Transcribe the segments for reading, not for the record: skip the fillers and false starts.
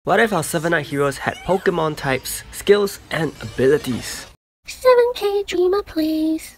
What if our 7-Night heroes had Pokemon types, skills, and abilities? 7K Dreamer please.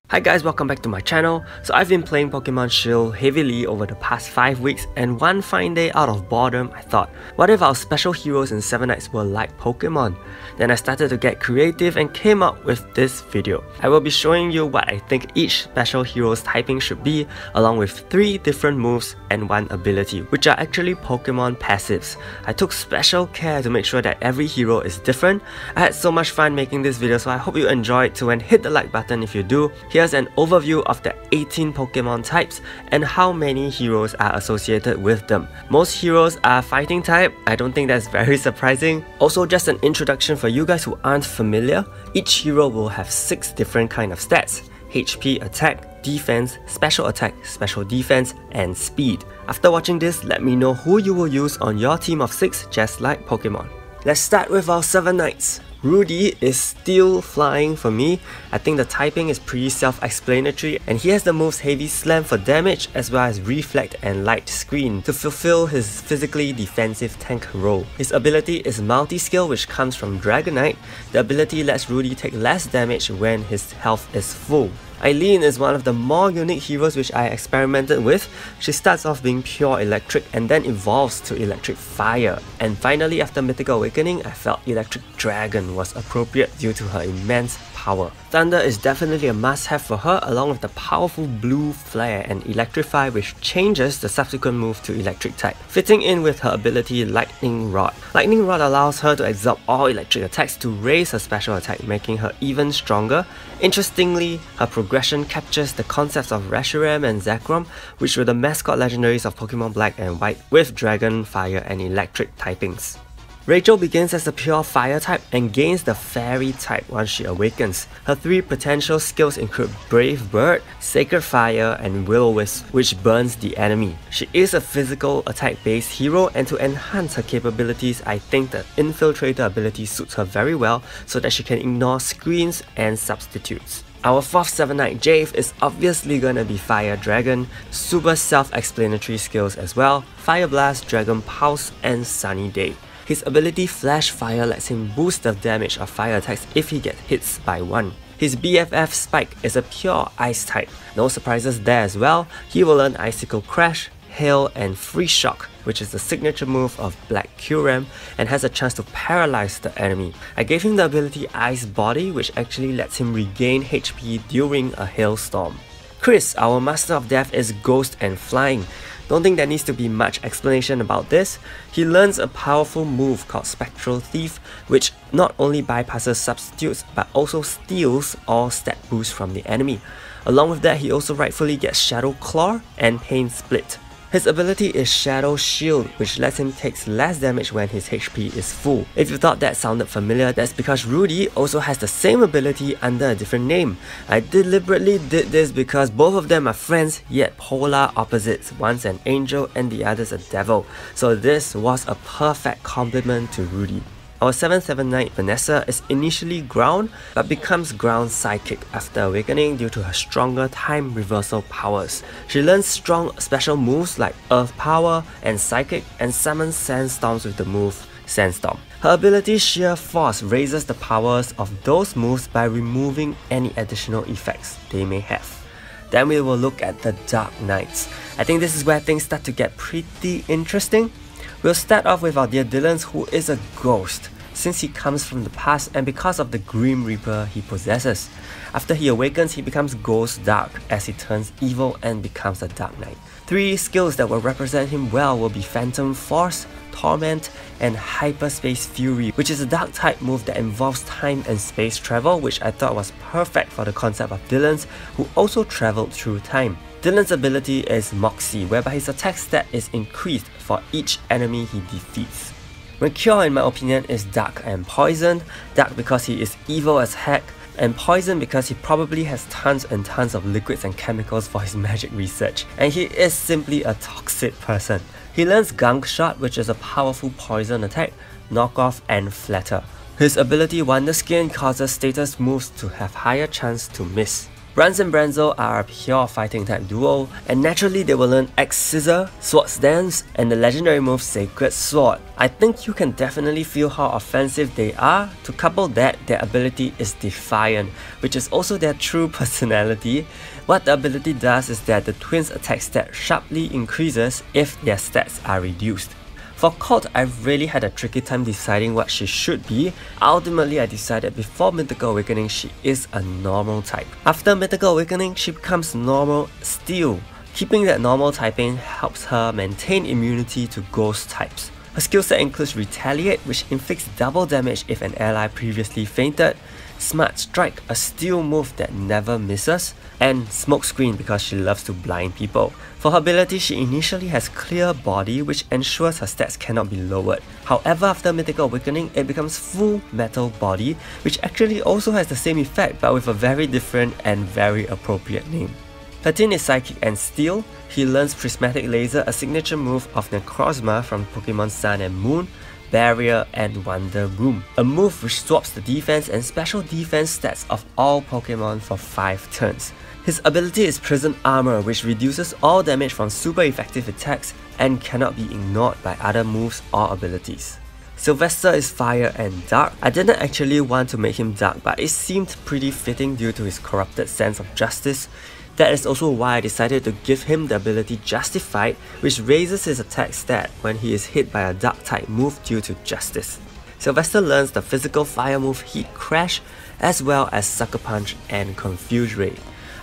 Hi guys, welcome back to my channel. So I've been playing Pokemon Shield heavily over the past 5 weeks, and one fine day out of boredom I thought, what if our special heroes in 7 Nights were like Pokemon? Then I started to get creative and came up with this video. I will be showing you what I think each special hero's typing should be, along with 3 different moves and 1 ability, which are actually Pokemon passives. I took special care to make sure that every hero is different. I had so much fun making this video, so I hope you enjoyed it too, and hit the like button if you do. Here's an overview of the 18 Pokemon types and how many heroes are associated with them. Most heroes are fighting type. I don't think that's very surprising. Also, just an introduction for you guys who aren't familiar, each hero will have 6 different kind of stats: HP, attack, defense, special attack, special defense, and speed. After watching this, let me know who you will use on your team of 6, just like Pokemon. Let's start with our 7 Nights. Rudy is still flying for me. I think the typing is pretty self-explanatory, and he has the moves Heavy Slam for damage as well as Reflect and Light Screen to fulfill his physically defensive tank role. His ability is Multi-Skill, which comes from Dragonite. The ability lets Rudy take less damage when his health is full. Eileen is one of the more unique heroes which I experimented with. She starts off being pure electric and then evolves to electric fire. And finally, after Mythical Awakening, I felt Electric Dragon was appropriate due to her immense power. Thunder is definitely a must-have for her, along with the powerful Blue Flare and Electrify, which changes the subsequent move to electric type, fitting in with her ability Lightning Rod. Lightning Rod allows her to absorb all electric attacks to raise her special attack, making her even stronger. Interestingly, her progression captures the concepts of Reshiram and Zekrom, which were the mascot legendaries of Pokemon Black and White, with Dragon, Fire, and Electric typings. Rachel begins as a pure fire type and gains the fairy type once she awakens. Her 3 potential skills include Brave Bird, Sacred Fire, and Will-O-Wisp, which burns the enemy. She is a physical attack based hero, and to enhance her capabilities, I think the Infiltrator ability suits her very well so that she can ignore screens and substitutes. Our 4th 7-Night Jave is obviously gonna be Fire Dragon, super self-explanatory skills as well: Fire Blast, Dragon Pulse, and Sunny Day. His ability Flash Fire lets him boost the damage of fire attacks if he gets hits by 1. His BFF Spike is a pure Ice type. No surprises there as well. He will learn Icicle Crash, Hail, and Free Shock, which is the signature move of Black Kyurem and has a chance to paralyze the enemy. I gave him the ability Ice Body, which actually lets him regain HP during a hailstorm. Chris, our Master of Death, is Ghost and Flying. Don't think there needs to be much explanation about this. He learns a powerful move called Spectral Thief, which not only bypasses substitutes but also steals all stat boosts from the enemy. Along with that, he also rightfully gets Shadow Claw and Pain Split. His ability is Shadow Shield, which lets him take less damage when his HP is full. If you thought that sounded familiar, that's because Rudy also has the same ability under a different name. I deliberately did this because both of them are friends, yet polar opposites. One's an angel and the other's a devil. So this was a perfect complement to Rudy. Our 7th 7-Night Vanessa is initially ground, but becomes ground psychic after awakening due to her stronger time reversal powers. She learns strong special moves like Earth Power and Psychic, and summons Sandstorms with the move Sandstorm. Her ability Sheer Force raises the powers of those moves by removing any additional effects they may have. Then we will look at the Dark Knights. I think this is where things start to get pretty interesting. We'll start off with our dear Dylan's, who is a ghost, since he comes from the past and because of the Grim Reaper he possesses. After he awakens, he becomes Ghost Dark as he turns evil and becomes a Dark Knight. 3 skills that will represent him well will be Phantom Force, Torment, and Hyperspace Fury, which is a dark type move that involves time and space travel, which I thought was perfect for the concept of Dylan's, who also travelled through time. Dylan's ability is Moxie, whereby his attack stat is increased for each enemy he defeats. Mercure, in my opinion, is Dark and Poison. Dark because he is evil as heck, and Poison because he probably has tons and tons of liquids and chemicals for his magic research, and he is simply a toxic person. He learns Gunk Shot, which is a powerful poison attack, Knock Off, and Flatter. His ability Wonder Skin causes status moves to have higher chance to miss. Bruns and Branzo are a pure fighting type duo, and naturally they will learn X Scissor, Swords Dance, and the legendary move Sacred Sword. I think you can definitely feel how offensive they are. To couple that, their ability is Defiant, which is also their true personality. What the ability does is that the twins' attack stat sharply increases if their stats are reduced. For Colt, I really had a tricky time deciding what she should be. Ultimately, I decided before Mythical Awakening she is a normal type. After Mythical Awakening, she becomes normal Steel. Keeping that normal typing helps her maintain immunity to ghost types. Her skill set includes Retaliate, which inflicts double damage if an ally previously fainted, Smart Strike, a steel move that never misses, and Smokescreen because she loves to blind people. For her ability, she initially has Clear Body, which ensures her stats cannot be lowered. However, after Mythical Awakening, it becomes Full Metal Body, which actually also has the same effect but with a very different and very appropriate name. Platine is Psychic and Steel. He learns Prismatic Laser, a signature move of Necrozma from Pokemon Sun and Moon, Barrier, and Wonder Room, a move which swaps the defense and special defense stats of all Pokemon for 5 turns. His ability is Prison Armor, which reduces all damage from super effective attacks and cannot be ignored by other moves or abilities. Sylvester is Fire and Dark. I didn't actually want to make him dark, but it seemed pretty fitting due to his corrupted sense of justice. That is also why I decided to give him the ability Justified, which raises his attack stat when he is hit by a dark type move due to justice. Sylvester learns the physical fire move Heat Crash, as well as Sucker Punch and Confuse Ray.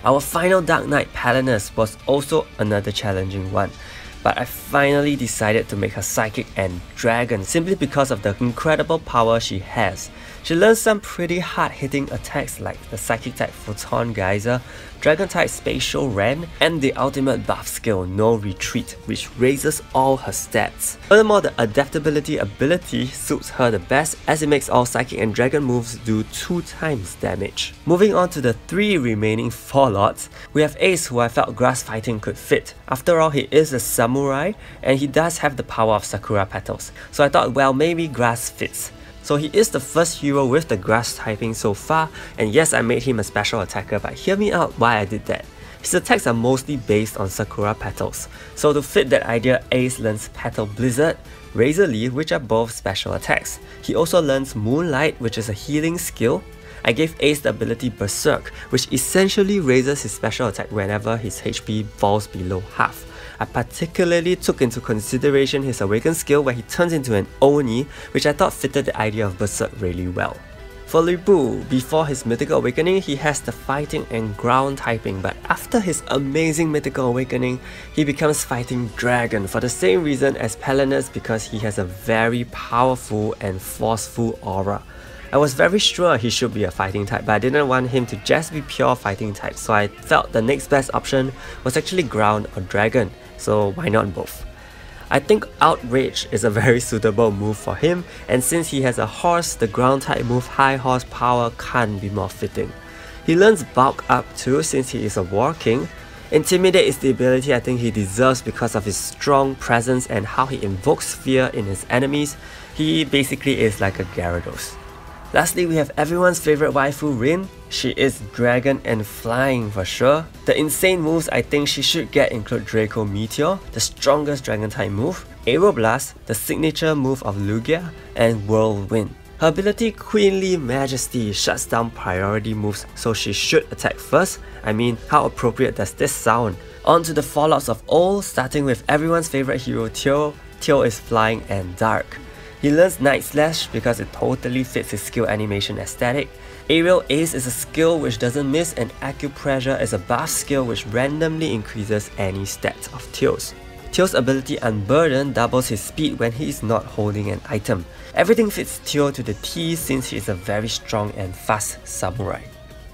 Our final Dark Knight Palinus was also another challenging one, but I finally decided to make her Psychic and Dragon simply because of the incredible power she has. She learns some pretty hard-hitting attacks like the Psychic type Photon Geyser, Dragon type Spatial Ren, and the ultimate buff skill No Retreat, which raises all her stats. Furthermore, the Adaptability ability suits her the best as it makes all Psychic and Dragon moves do 2 times damage. Moving on to the 3 remaining 4 lots, we have Ace, who I felt grass fighting could fit. After all, he is a samurai and he does have the power of Sakura Petals, so I thought, well, maybe grass fits. So he is the first hero with the grass typing so far, and yes, I made him a special attacker, but hear me out why I did that. His attacks are mostly based on Sakura Petals, so to fit that idea, Ace learns Petal Blizzard, Razor Leaf, which are both special attacks. He also learns Moonlight, which is a healing skill. I gave Ace the ability Berserk, which essentially raises his special attack whenever his HP falls below half. I particularly took into consideration his Awaken skill where he turns into an Oni, which I thought fitted the idea of Berserk really well. For Lu Bu, before his Mythical Awakening, he has the Fighting and Ground typing, but after his amazing Mythical Awakening, he becomes Fighting Dragon for the same reason as Palinus, because he has a very powerful and forceful aura. I was very sure he should be a fighting type, but I didn't want him to just be pure fighting type, so I felt the next best option was actually Ground or Dragon, so why not both? I think Outrage is a very suitable move for him, and since he has a horse, the ground type move High Horsepower can't be more fitting. He learns Bulk Up too since he is a War King. Intimidate is the ability I think he deserves because of his strong presence and how he invokes fear in his enemies. He basically is like a Gyarados. Lastly, we have everyone's favorite waifu Rin. She is Dragon and Flying for sure. The insane moves I think she should get include Draco Meteor, the strongest Dragon type move, Aeroblast, the signature move of Lugia, and Whirlwind. Her ability Queenly Majesty shuts down priority moves, so she should attack first. I mean, how appropriate does this sound? On to the fallouts of all, starting with everyone's favorite hero Teo. Teo is Flying and Dark. He learns Night Slash because it totally fits his skill animation aesthetic. Aerial Ace is a skill which doesn't miss, and Acupressure is a buff skill which randomly increases any stats of Teo's. Teo's ability Unburden doubles his speed when he is not holding an item. Everything fits Teo to the T since he is a very strong and fast samurai.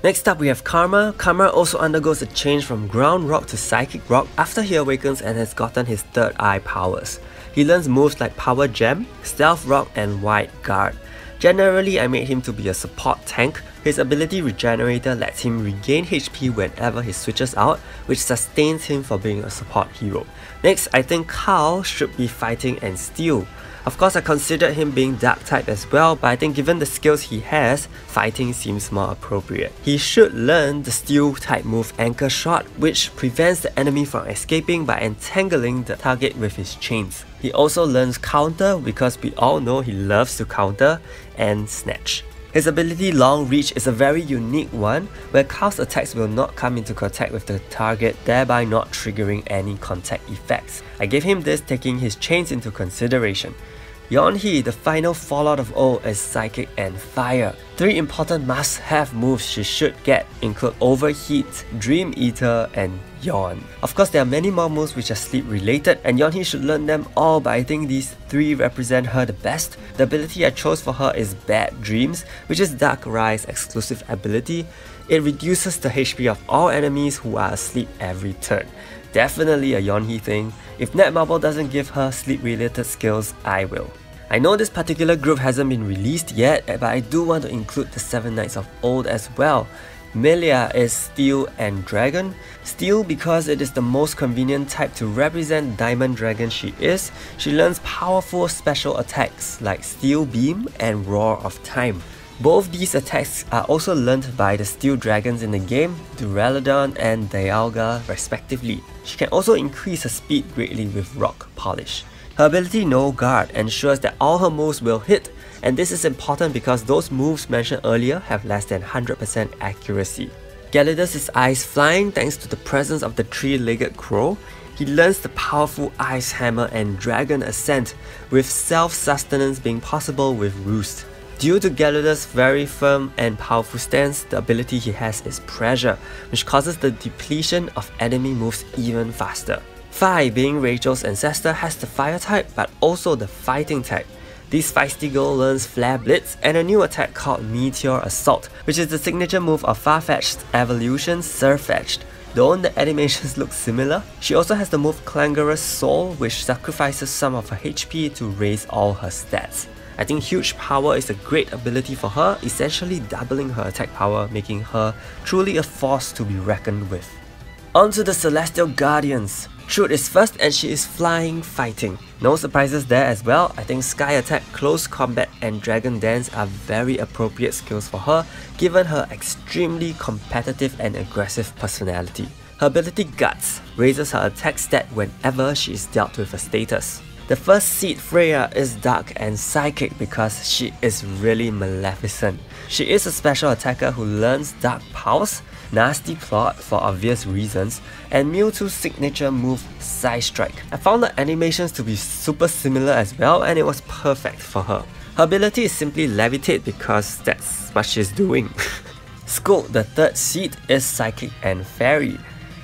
Next up we have Karma. Karma also undergoes a change from Ground Rock to Psychic Rock after he awakens and has gotten his third eye powers. He learns moves like Power Gem, Stealth Rock, and Wide Guard. Generally, I made him to be a support tank. His ability Regenerator lets him regain HP whenever he switches out, which sustains him for being a support hero. Next, I think Carl should be Fighting and Steel. Of course, I considered him being dark type as well, but I think given the skills he has, fighting seems more appropriate. He should learn the steel type move Anchor Shot, which prevents the enemy from escaping by entangling the target with his chains. He also learns Counter because we all know he loves to counter, and Snatch. His ability Long Reach is a very unique one, where cast attacks will not come into contact with the target, thereby not triggering any contact effects. I gave him this taking his chains into consideration. Yeonhee, the final fallout of O, is Psychic and Fire. 3 important must-have moves she should get include Overheat, Dream Eater, and Yawn. Of course, there are many more moves which are sleep related, and Yeonhee should learn them all, but I think these 3 represent her the best. The ability I chose for her is Bad Dreams, which is Darkrai's exclusive ability. It reduces the HP of all enemies who are asleep every turn. Definitely a Yeonhee thing. If Netmarble doesn't give her sleep-related skills, I will. I know this particular group hasn't been released yet, but I do want to include the 7 Knights of Old as well. Melia is Steel and Dragon. Steel because it is the most convenient type to represent Diamond Dragon she is. She learns powerful special attacks like Steel Beam and Roar of Time. Both these attacks are also learned by the Steel Dragons in the game, Duraludon and Dialga respectively. She can also increase her speed greatly with Rock Polish. Her ability No Guard ensures that all her moves will hit, and this is important because those moves mentioned earlier have less than 100% accuracy. Gyarados is Ice Flying thanks to the presence of the 3-legged crow. He learns the powerful Ice Hammer and Dragon Ascent, with self-sustenance being possible with Roost. Due to Gyarados' very firm and powerful stance, the ability he has is Pressure, which causes the depletion of enemy moves even faster. Fi, being Rachel's ancestor, has the Fire type but also the Fighting type. This feisty girl learns Flare Blitz and a new attack called Meteor Assault, which is the signature move of Farfetched's evolution Surfetched. Don't the animations look similar? She also has the move Clangorous Soul, which sacrifices some of her HP to raise all her stats. I think Huge Power is a great ability for her, essentially doubling her attack power, making her truly a force to be reckoned with. On to the Celestial Guardians. Truth is first and she is Flying Fighting. No surprises there as well. I think Sky Attack, Close Combat and Dragon Dance are very appropriate skills for her given her extremely competitive and aggressive personality. Her ability Guts raises her attack stat whenever she is dealt with a status. The first seed, Freya, is Dark and Psychic because she is really maleficent. She is a special attacker who learns Dark Pulse, Nasty Plot for obvious reasons, and Mewtwo's signature move Side Strike. I found the animations to be super similar as well, and it was perfect for her. Her ability is simply Levitate because that's what she's doing. Scold, the third seed, is Psychic and Fairy.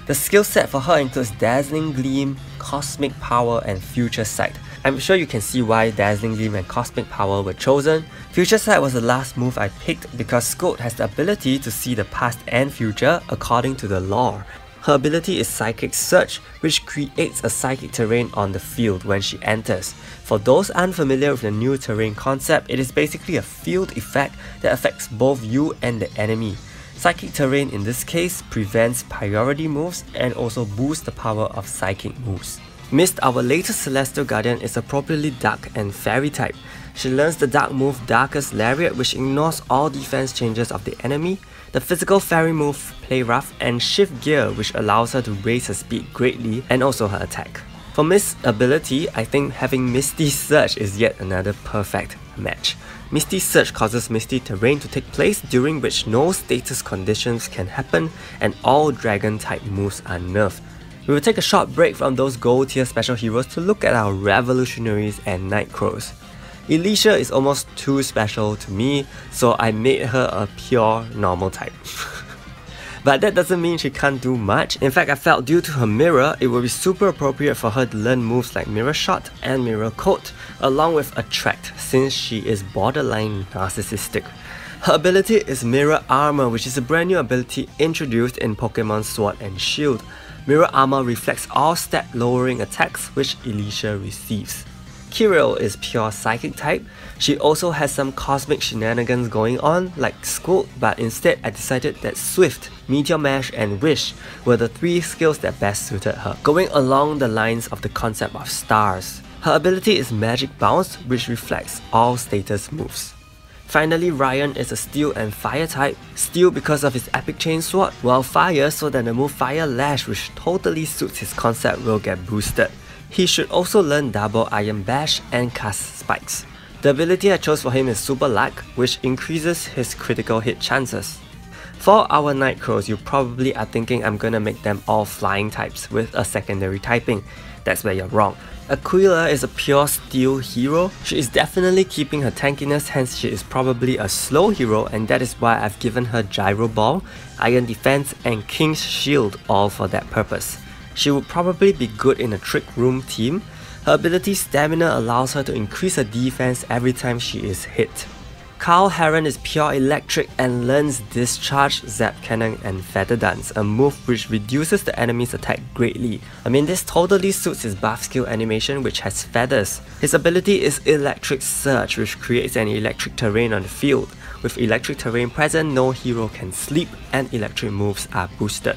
The skill set for her includes Dazzling Gleam, Cosmic Power and Future Sight. I'm sure you can see why Dazzling Gleam and Cosmic Power were chosen. Future Sight was the last move I picked because Scold has the ability to see the past and future according to the lore. Her ability is Psychic Surge, which creates a psychic terrain on the field when she enters. For those unfamiliar with the new terrain concept, it is basically a field effect that affects both you and the enemy. Psychic terrain in this case prevents priority moves and also boosts the power of psychic moves. Mist, our latest Celestial Guardian, is appropriately Dark and Fairy type. She learns the dark move Darkest Lariat, which ignores all defense changes of the enemy, the physical fairy move Play Rough, and Shift Gear, which allows her to raise her speed greatly and also her attack. For Mist's ability, I think having Misty Surge is yet another perfect match. Misty Surge causes misty terrain to take place during which no status conditions can happen and all dragon type moves are nerfed. We will take a short break from those gold tier special heroes to look at our Revolutionaries and Nightcrows. Alicia is almost too special to me, so I made her a pure normal type. But that doesn't mean she can't do much. In fact, I felt due to her mirror, it would be super appropriate for her to learn moves like Mirror Shot and Mirror Coat, along with Attract, since she is borderline narcissistic. Her ability is Mirror Armor, which is a brand new ability introduced in Pokemon Sword and Shield. Mirror Armor reflects all stat lowering attacks which Alicia receives. Kirill is pure Psychic type. She also has some cosmic shenanigans going on like Scold, but instead I decided that Swift, Meteor Mash and Wish were the 3 skills that best suited her, going along the lines of the concept of stars. Her ability is Magic Bounce, which reflects all status moves. Finally, Ryan is a Steel and Fire type. Steel because of his epic chain sword, while Fire so that the move Fire Lash, which totally suits his concept, will get boosted. He should also learn double Iron Bash and cast Spikes. The ability I chose for him is Super Luck, which increases his critical hit chances. For our Night Crows, you probably are thinking I'm gonna make them all flying types with a secondary typing. That's where you're wrong. Aquila is a pure steel hero. She is definitely keeping her tankiness, hence she is probably a slow hero, and that is why I've given her Gyro Ball, Iron Defense and King's Shield all for that purpose. She would probably be good in a Trick Room team. Her ability Stamina allows her to increase her defense every time she is hit. Carl Heron is pure electric and learns Discharge, Zap Cannon and Feather Dance, a move which reduces the enemy's attack greatly. I mean, this totally suits his buff skill animation, which has feathers. His ability is Electric Surge, which creates an electric terrain on the field. With electric terrain present, no hero can sleep and electric moves are boosted.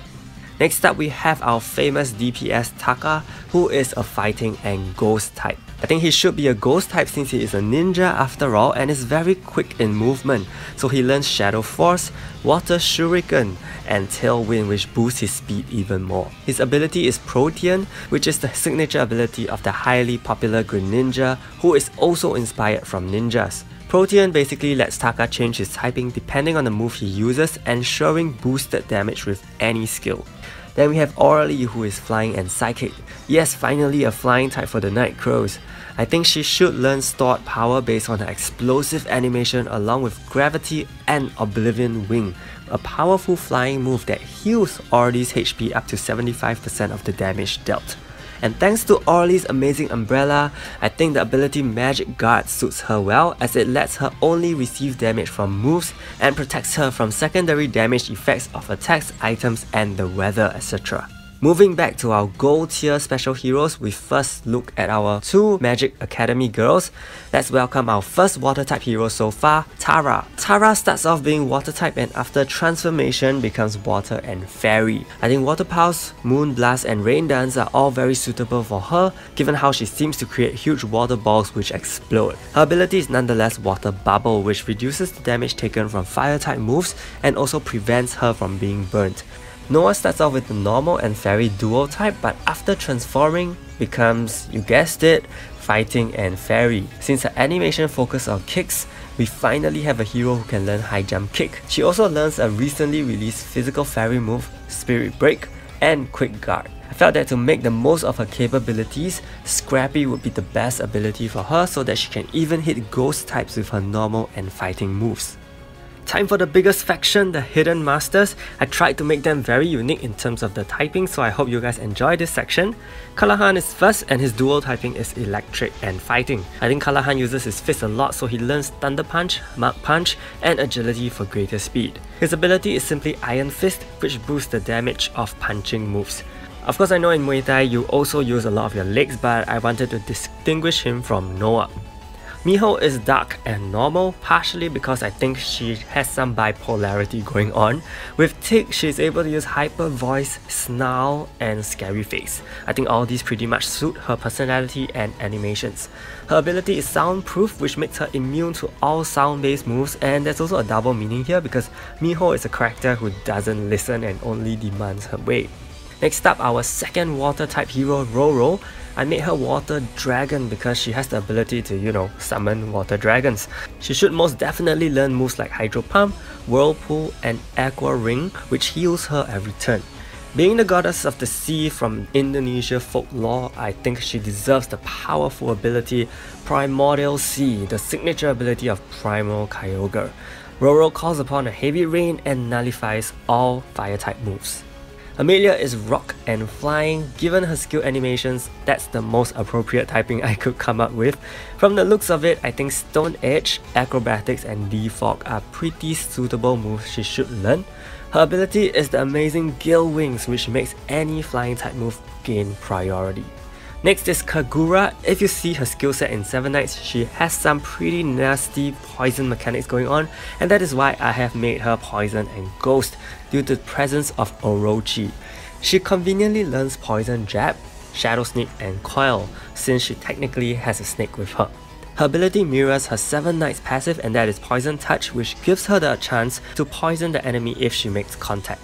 Next up, we have our famous DPS Taka, who is a fighting and ghost type. I think he should be a ghost type since he is a ninja after all and is very quick in movement, so he learns Shadow Force, Water Shuriken, and Tailwind, which boosts his speed even more. His ability is Protean, which is the signature ability of the highly popular Greninja, who is also inspired from ninjas. Protean basically lets Taka change his typing depending on the move he uses, ensuring boosted damage with any skill. Then we have Orly, who is flying and psychic. Yes, finally a flying type for the Night Crows. I think she should learn Stored Power based on her explosive animation along with Gravity and Oblivion Wing, a powerful flying move that heals Orly's HP up to 75% of the damage dealt. And thanks to Orly's amazing umbrella, I think the ability Magic Guard suits her well, as it lets her only receive damage from moves and protects her from secondary damage effects of attacks, items and the weather, etc. Moving back to our gold tier special heroes, we first look at our two Magic Academy girls. Let's welcome our first water type hero so far, Tara. Tara starts off being water type and after transformation becomes water and fairy. I think Water Pulse, Moon Blast and Rain Dance are all very suitable for her, given how she seems to create huge water balls which explode. Her ability is nonetheless Water Bubble, which reduces the damage taken from fire type moves and also prevents her from being burnt. Noah starts off with the normal and fairy duo type, but after transforming becomes, you guessed it, fighting and fairy. Since her animation focuses on kicks, we finally have a hero who can learn high jump kick. She also learns a recently released physical fairy move, Spirit Break, and Quick Guard. I felt that to make the most of her capabilities, Scrappy would be the best ability for her so that she can even hit ghost types with her normal and fighting moves. Time for the biggest faction, the Hidden Masters. I tried to make them very unique in terms of the typing, so I hope you guys enjoy this section. Callahan is first and his dual typing is Electric and Fighting. I think Callahan uses his fist a lot, so he learns Thunder Punch, Mach Punch and Agility for greater speed. His ability is simply Iron Fist, which boosts the damage of punching moves. Of course, I know in Muay Thai you also use a lot of your legs, but I wanted to distinguish him from Noah. Miho is dark and normal, partially because I think she has some bipolarity going on. With Tick, she is able to use Hyper Voice, Snarl and Scary Face. I think all these pretty much suit her personality and animations. Her ability is Soundproof, which makes her immune to all sound-based moves, and there's also a double meaning here because Miho is a character who doesn't listen and only demands her way. Next up, our second water type hero, Roro. I made her Water Dragon because she has the ability to, summon water dragons. She should most definitely learn moves like Hydro Pump, Whirlpool and Aqua Ring, which heals her every turn. Being the goddess of the sea from Indonesia folklore, I think she deserves the powerful ability Primordial Sea, the signature ability of Primal Kyogre. Roro calls upon a heavy rain and nullifies all fire type moves. Amelia is rock and flying. Given her skill animations, that's the most appropriate typing I could come up with. From the looks of it, I think Stone Edge, Acrobatics and Defog are pretty suitable moves she should learn. Her ability is the amazing Gale Wings, which makes any flying type move gain priority. Next is Kagura. If you see her skill set in 7 Nights, she has some pretty nasty poison mechanics going on, and that is why I have made her Poison and Ghost due to the presence of Orochi. She conveniently learns Poison Jab, Shadow Sneak, and Coil, since she technically has a snake with her. Her ability mirrors her 7 Knights passive, and that is Poison Touch, which gives her the chance to poison the enemy if she makes contact.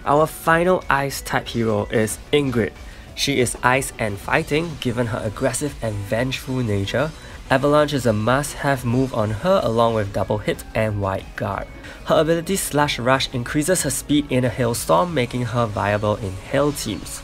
Our final Ice type hero is Ingrid. She is Ice and Fighting, given her aggressive and vengeful nature. Avalanche is a must-have move on her along with Double Hit and Wide Guard. Her ability Slash Rush increases her speed in a hailstorm, making her viable in hail teams.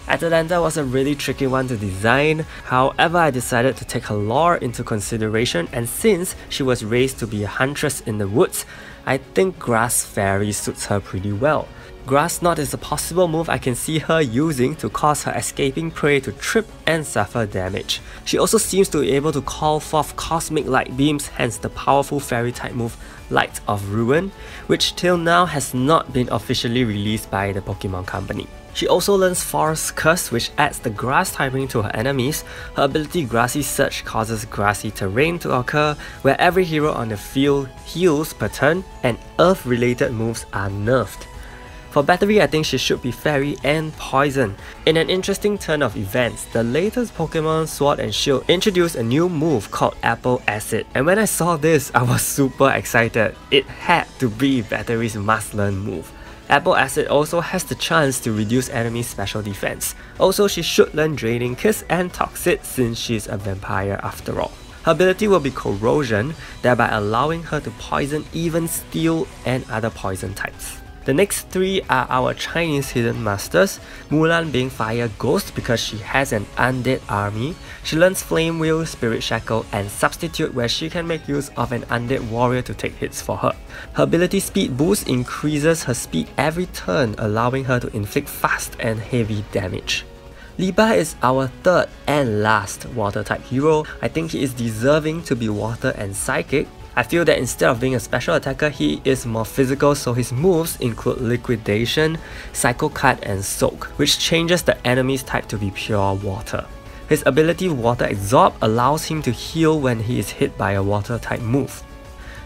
Atalanta was a really tricky one to design, however I decided to take her lore into consideration, and since she was raised to be a huntress in the woods, I think Grass Fairy suits her pretty well. Grass Knot is a possible move I can see her using to cause her escaping prey to trip and suffer damage. She also seems to be able to call forth cosmic light beams, hence the powerful fairy type move Light of Ruin, which till now has not been officially released by the Pokemon Company. She also learns Forest Curse, which adds the grass typing to her enemies. Her ability Grassy Surge causes grassy terrain to occur, where every hero on the field heals per turn, and earth related moves are nerfed. For Battery, I think she should be Fairy and Poison. In an interesting turn of events, the latest Pokemon Sword and Shield introduced a new move called Apple Acid, and when I saw this, I was super excited. It had to be Battery's must-learn move. Apple Acid also has the chance to reduce enemy special defense. Also, she should learn Draining Kiss and Toxic since she's a vampire after all. Her ability will be Corrosion, thereby allowing her to poison even steel and other poison types. The next 3 are our Chinese hidden masters, Mulan being Fire Ghost because she has an undead army. She learns Flame Wheel, Spirit Shackle, and Substitute, where she can make use of an undead warrior to take hits for her. Her ability Speed Boost increases her speed every turn, allowing her to inflict fast and heavy damage. Liba is our 3rd and last water type hero. I think he is deserving to be water and psychic. I feel that instead of being a special attacker, he is more physical, so his moves include Liquidation, Psycho Cut, and Soak, which changes the enemy's type to be pure water. His ability Water Absorb allows him to heal when he is hit by a water type move.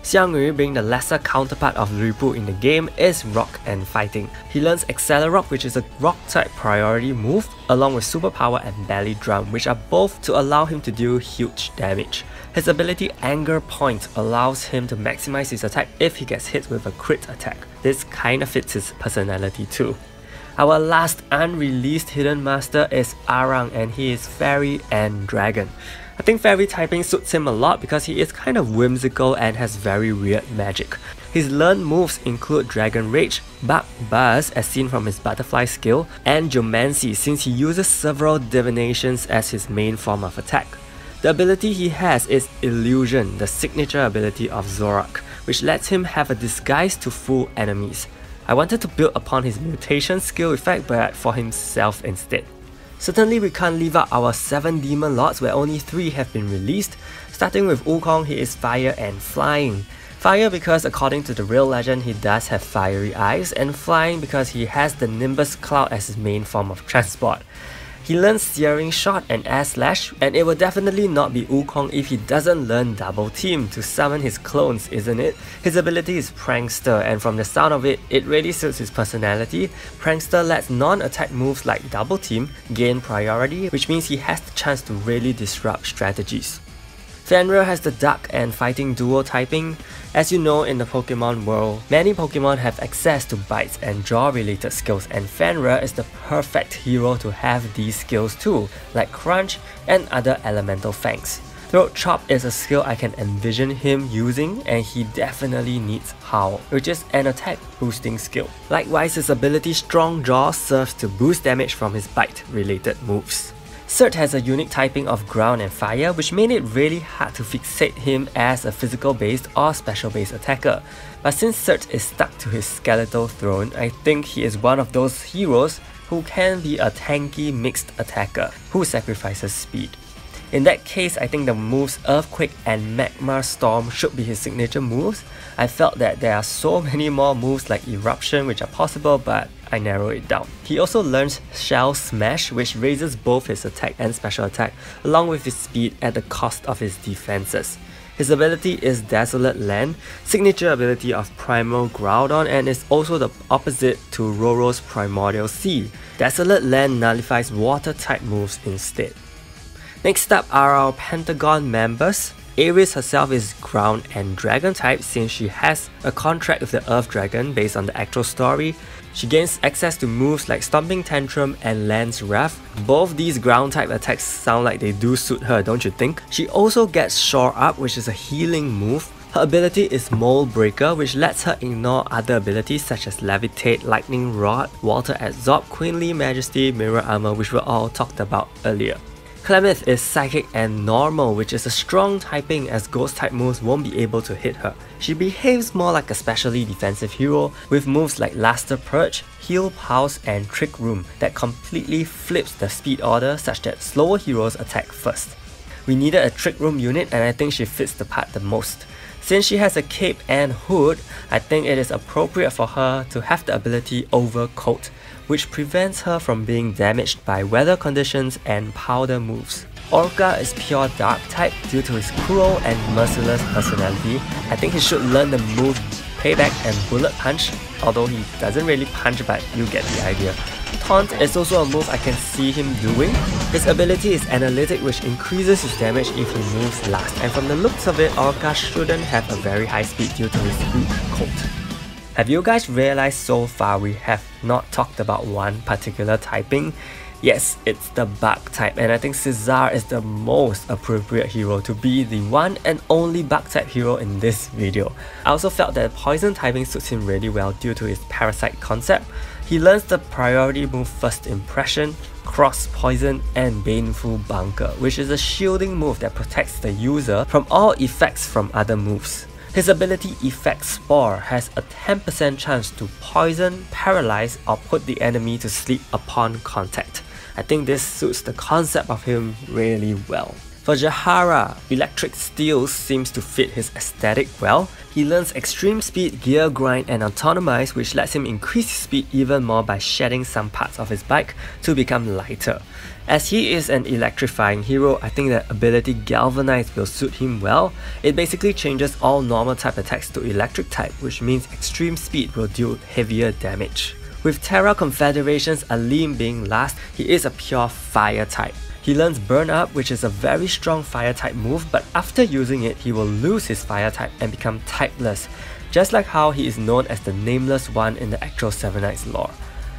Xiangyu, being the lesser counterpart of Ripu in the game, is Rock and Fighting. He learns Accelerock, which is a rock type priority move, along with Superpower and Belly Drum, which are both to allow him to deal huge damage. His ability Anger Point allows him to maximize his attack if he gets hit with a crit attack. This kinda fits his personality too. Our last unreleased hidden master is Arang, and he is Fairy and Dragon. I think Fairy typing suits him a lot because he is kind of whimsical and has very weird magic. His learned moves include Dragon Rage, Bug Buzz as seen from his Butterfly skill, and Geomancy since he uses several divinations as his main form of attack. The ability he has is Illusion, the signature ability of Zorak, which lets him have a disguise to fool enemies. I wanted to build upon his mutation skill effect but for himself instead. Certainly we can't leave out our 7 Demon Lords where only 3 have been released. Starting with Wukong, he is Fire and Flying. Fire because according to the real legend he does have fiery eyes, and Flying because he has the Nimbus Cloud as his main form of transport. He learns Searing Shot and Air Slash, and it will definitely not be Wukong if he doesn't learn Double Team to summon his clones, isn't it? His ability is Prankster, and from the sound of it, it really suits his personality. Prankster lets non-attack moves like Double Team gain priority, which means he has the chance to really disrupt strategies. Fenrir has the Duck and Fighting duo typing. As you know, in the Pokemon world, many Pokemon have access to bites and jaw related skills, and Fenrir is the perfect hero to have these skills too, like Crunch and other elemental fangs. Throat Chop is a skill I can envision him using, and he definitely needs Howl, which is an attack boosting skill. Likewise, his ability Strong Jaw serves to boost damage from his bite related moves. Surt has a unique typing of ground and fire, which made it really hard to fixate him as a physical based or special based attacker. But since Surt is stuck to his skeletal throne, I think he is one of those heroes who can be a tanky mixed attacker who sacrifices speed. In that case, I think the moves Earthquake and Magma Storm should be his signature moves. I felt that there are so many more moves like Eruption which are possible, but I narrow it down. He also learns Shell Smash, which raises both his attack and special attack along with his speed at the cost of his defenses. His ability is Desolate Land, signature ability of Primal Groudon, and is also the opposite to Roro's Primordial Sea. Desolate Land nullifies water type moves instead. Next up are our Pentagon members. Ares herself is ground and dragon type since she has a contract with the Earth Dragon based on the actual story. She gains access to moves like Stomping Tantrum and Lance Wrath. Both these ground type attacks sound like they do suit her, don't you think? She also gets Shore Up, which is a healing move. Her ability is Mold Breaker, which lets her ignore other abilities such as Levitate, Lightning Rod, Water Absorb, Queenly Majesty, Mirror Armor, which were all talked about earlier. Clemith is Psychic and Normal, which is a strong typing as ghost type moves won't be able to hit her. She behaves more like a specially defensive hero with moves like Luster Purge, Heal Pulse and Trick Room that completely flips the speed order such that slower heroes attack first. We needed a Trick Room unit and I think she fits the part the most. Since she has a cape and hood, I think it is appropriate for her to have the ability Overcoat, which prevents her from being damaged by weather conditions and powder moves. Orca is pure dark type due to his cruel and merciless personality. I think he should learn the move Payback and Bullet Punch, although he doesn't really punch, but you get the idea. Taunt is also a move I can see him doing. His ability is Analytic, which increases his damage if he moves last, and from the looks of it, Orca shouldn't have a very high speed due to his weak coat. Have you guys realized so far we have not talked about one particular typing? Yes, it's the bug type, and I think Caesar is the most appropriate hero to be the one and only bug type hero in this video. I also felt that poison typing suits him really well due to his parasite concept. He learns the priority move First Impression, Cross Poison, and Baneful Bunker, which is a shielding move that protects the user from all effects from other moves. His ability Effect Spore has a 10% chance to poison, paralyze, or put the enemy to sleep upon contact. I think this suits the concept of him really well. For Jahara, Electric Steel seems to fit his aesthetic well. He learns Extreme Speed, Gear Grind, and Autonomize, which lets him increase his speed even more by shedding some parts of his bike to become lighter. As he is an electrifying hero, I think the ability Galvanize will suit him well. It basically changes all normal type attacks to electric type, which means Extreme Speed will deal heavier damage. With Terra Confederation's Alim being last, he is a pure fire type. He learns Burn Up, which is a very strong fire type move, but after using it, he will lose his fire type and become typeless, just like how he is known as the Nameless One in the actual Seven Knights lore.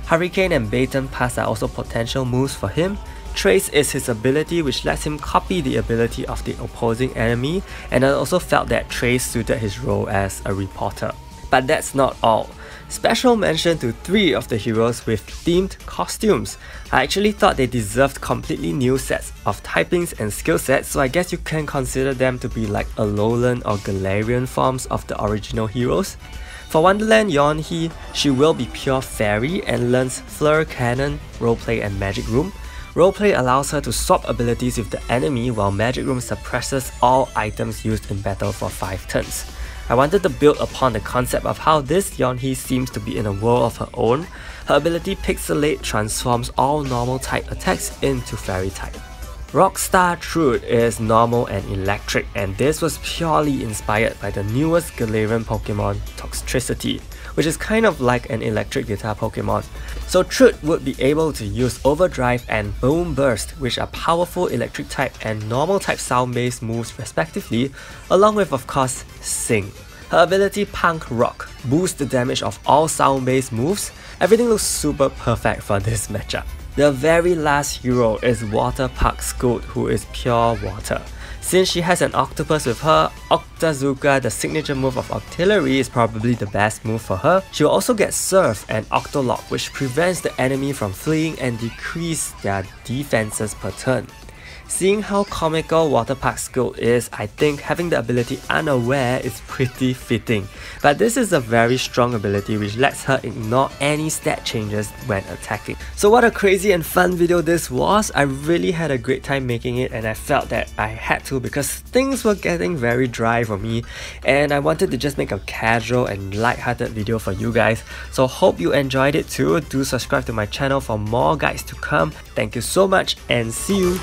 Hurricane and Baton Pass are also potential moves for him. Trace is his ability which lets him copy the ability of the opposing enemy, and I also felt that Trace suited his role as a reporter. But that's not all. Special mention to 3 of the heroes with themed costumes. I actually thought they deserved completely new sets of typings and skill sets, so I guess you can consider them to be like Alolan or Galarian forms of the original heroes. For Wonderland Yonhee, she will be pure fairy and learns Fleur Cannon, Roleplay and Magic Room. Roleplay allows her to swap abilities with the enemy, while Magic Room suppresses all items used in battle for 5 turns. I wanted to build upon the concept of how this Yonhee seems to be in a world of her own. Her ability Pixelate transforms all normal type attacks into fairy type. Rockstar Trude is normal and electric, and this was purely inspired by the newest Galarian Pokemon, Toxtricity, which is kind of like an electric guitar Pokemon. So Trude would be able to use Overdrive and Boom Burst, which are powerful electric type and normal type sound based moves respectively, along with of course Sing. Her ability Punk Rock boosts the damage of all sound based moves. Everything looks super perfect for this matchup. The very last hero is Water Park Scold, who is pure water. Since she has an octopus with her, Octazooka, the signature move of Octillery, is probably the best move for her. She will also get Surf and Octolock, which prevents the enemy from fleeing and decrease their defenses per turn. Seeing how comical Water Park Scold is, I think having the ability Unaware is pretty fitting. But this is a very strong ability which lets her ignore any stat changes when attacking. So what a crazy and fun video this was. I really had a great time making it, and I felt that I had to because things were getting very dry for me, and I wanted to just make a casual and light-hearted video for you guys. So hope you enjoyed it too. Do subscribe to my channel for more guides to come. Thank you so much and see you!